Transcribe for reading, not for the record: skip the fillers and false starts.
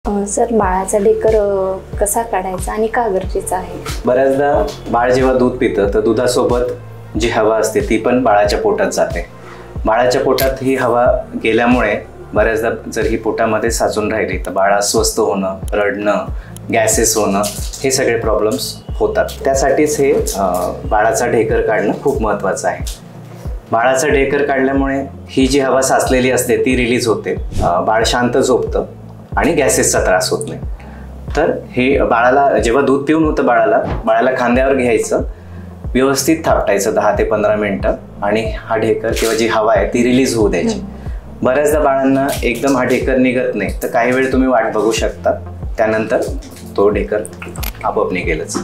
Sir, बाळाचा ढेकर कसा काढायचा आणि का गरजेचा आहे? बऱ्याचदा बाळ जेव्हा दूध पितं तर दुधासोबत जी हवा असते ती पण बाळाच्या पोटात जाते. बाळाच्या पोटात ही हवा गेल्यामुळे बऱ्याचदा जर ही पोटामध्ये साचून राहिली तर बाळ अस्वस्थ होणं, रडणं, गॅसेस होणं हे सगळे प्रॉब्लेम्स होतात. त्यासाठीच हे बाळाचा ढेकर काढणं खूप महत्त्वाचं आहे. बाळाचा ढेकर काढल्यामुळे ही जी हवा साचलेली असते ती रिलीज होते, बाळ शांत झोपतं आणि गॅसेसचा त्रास होत नाही. तर हे बाळाला जेव्हा दूध पिऊन होतं बाळाला खांद्यावर घ्यायचं, व्यवस्थित थापटायचं 10 ते 15 मिनटं आणि हा ढेकर किंवा जी हवा आहे ती रिलीज होऊ द्यायची. बऱ्याचदा बाळांना एकदम हा ढेकर निघत नाही तर काही वेळ तुम्ही वाट बघू शकता, त्यानंतर तो ढेकर आपोआप निघेलच.